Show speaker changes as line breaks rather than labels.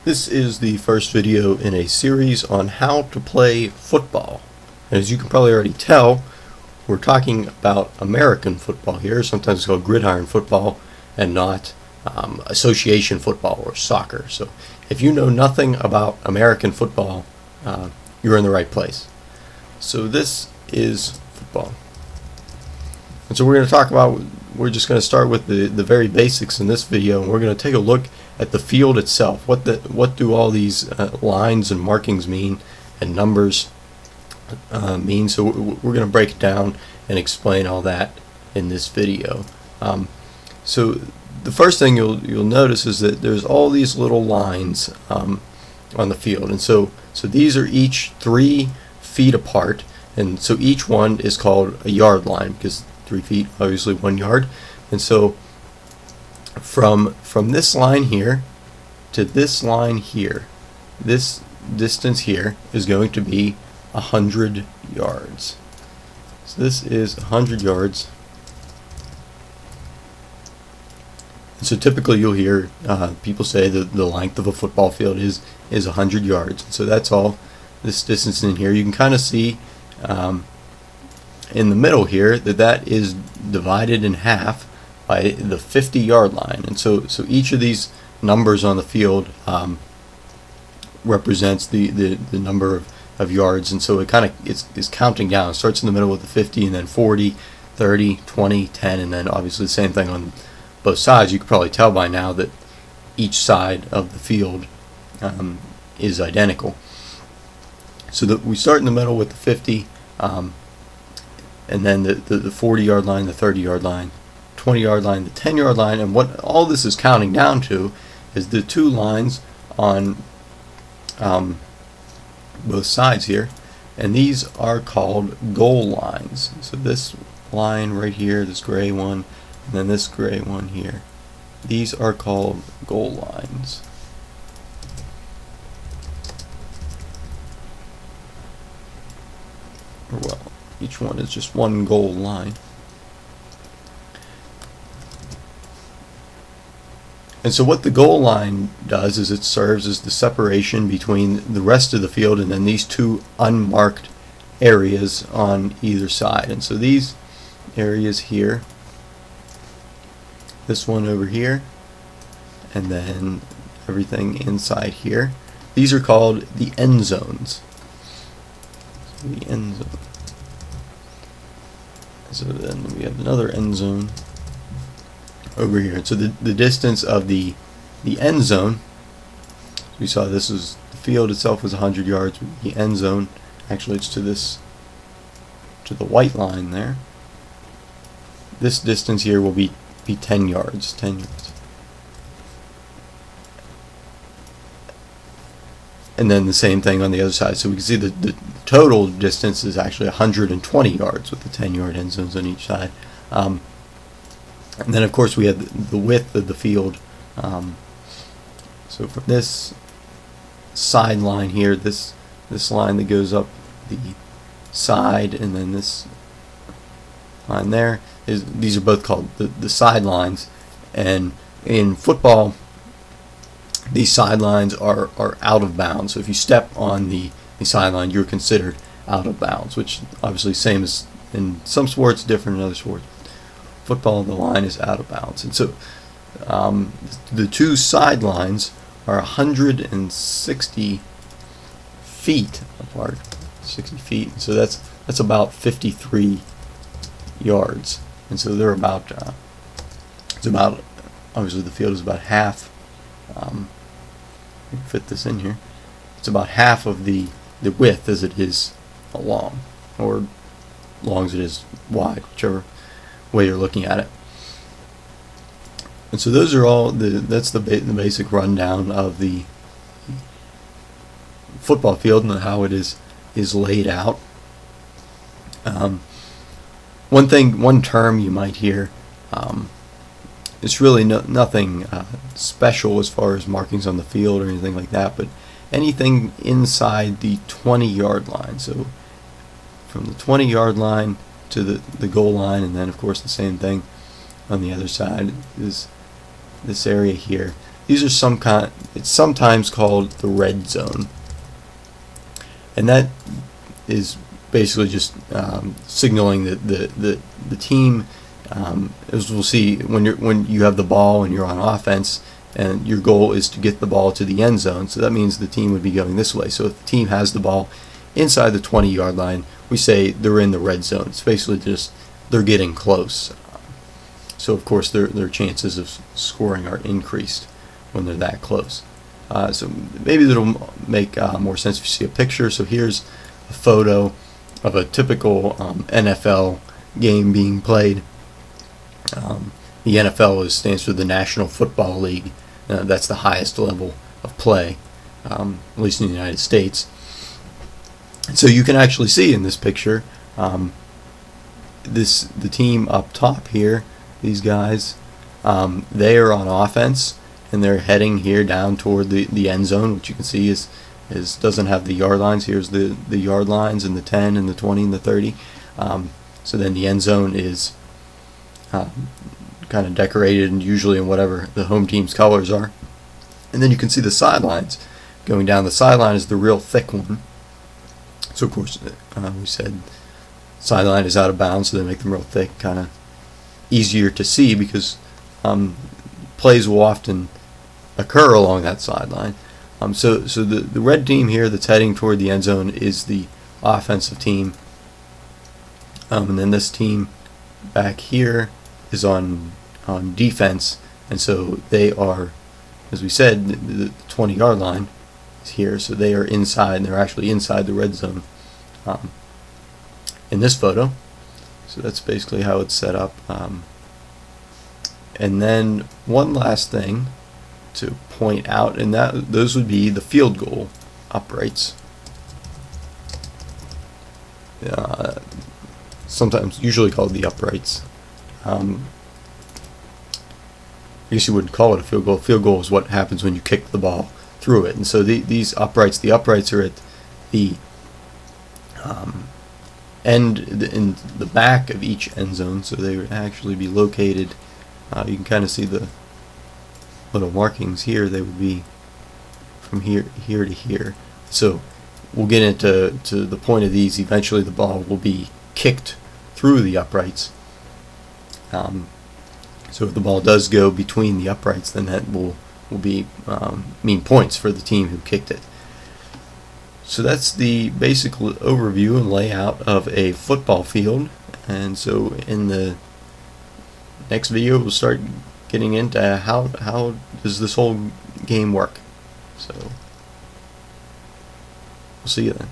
This is the first video in a series on how to play football. As you can probably already tell, we're talking about American football here. Sometimes it's called gridiron football and not association football or soccer. So if you know nothing about American football, you're in the right place. So this is football. And so we're going to talk about, we're just going to start with the very basics in this video, and we're going to take a look at the field itself. What do all these lines and markings mean, and numbers mean? So we're going to break it down and explain all that in this video. So the first thing you'll notice is that there's all these little lines on the field, and so these are each 3 feet apart, and so each one is called a yard line because 3 feet, obviously 1 yard. And so from this line here to this line here, this distance here is going to be 100 yards. So this is 100 yards. And so typically you'll hear people say that the length of a football field is 100 yards. So that's all this distance in here. You can kind of see in the middle here that is divided in half by the 50-yard line, and so each of these numbers on the field represents the number of yards, and so it kind of is counting down. It starts in the middle with the 50, and then 40, 30, 20, 10, and then obviously the same thing on both sides. You can probably tell by now that each side of the field is identical. So that we start in the middle with the 50, and then the 40-yard line, the 30-yard line, 20-yard line, the 10-yard line, and what all this is counting down to is the 2 lines on both sides here, and these are called goal lines. So this line right here, this gray one, and then this gray one here, these are called goal lines. Well, each one is just one goal line. And so what the goal line does is it serves as the separation between the rest of the field and then these 2 unmarked areas on either side. And so these areas here, this one over here, and then everything inside here, these are called the end zones. The end zone. So then we have another end zone over here. So the distance of the end zone, we saw this is the field itself was 100 yards. The end zone, actually it's to the white line there. This distance here will be 10 yards. 10 yards. And then the same thing on the other side. So we can see the total distance is actually 120 yards with the 10-yard end zones on each side. And then of course we have the width of the field. So from this sideline here, this line that goes up the side, and then this line there, these are both called the sidelines. And in football, these sidelines are out of bounds. So if you step on the sideline, you're considered out of bounds, which obviously same as in some sports, different in other sports. Football, the line is out of bounds. And so the 2 sidelines are 160 feet apart. 60 feet. So that's about 53 yards. And so they're about obviously the field is about half. Fit this in here. It's about half of the width as it is long, or long as it is wide, whichever way you're looking at it. And so those are all that's the basic rundown of the football field and how it is laid out. One term you might hear, it's really nothing special as far as markings on the field or anything like that, but anything inside the 20-yard line. So from the 20-yard line to the goal line, and then of course the same thing on the other side is this area here. these are it's sometimes called the red zone, and that is basically just signaling that the team, as we'll see, when you have the ball and you're on offense and your goal is to get the ball to the end zone, so that means the team would be going this way. So if the team has the ball inside the 20-yard line, we say they're in the red zone. It's basically just they're getting close. So of course their chances of scoring are increased when they're that close. So maybe that'll make more sense if you see a picture. So here's a photo of a typical NFL game being played. The NFL stands for the National Football League. That's the highest level of play, at least in the United States. And so you can actually see in this picture, the team up top here, these guys, they are on offense, and they're heading here down toward the end zone, which you can see is doesn't have the yard lines. Here's the yard lines and the 10 and the 20 and the 30. So then the end zone is kind of decorated and usually in whatever the home team's colors are. And then you can see the sidelines. Going down the sideline is the real thick one. So of course we said sideline is out of bounds, so they make them real thick, kind of easier to see because plays will often occur along that sideline. So the red team here that's heading toward the end zone is the offensive team, and then this team back here is on defense, and so they are, as we said, the 20-yard line is here, so they are inside, and they're actually inside the red zone in this photo. So that's basically how it's set up. And then one last thing to point out, and those would be the field goal uprights. Sometimes, usually called the uprights. I guess you wouldn't call it a field goal. Field goal is what happens when you kick the ball through it. And so these uprights, the uprights are at the end, in the back of each end zone. So they would actually be located. You can kind of see the little markings here. They would be from here to here. So we'll get into the point of these. Eventually, the ball will be kicked through the uprights. So if the ball does go between the uprights, then that will be mean points for the team who kicked it. So that's the basic overview and layout of a football field. And so in the next video, we'll start getting into how does this whole game work. So we'll see you then.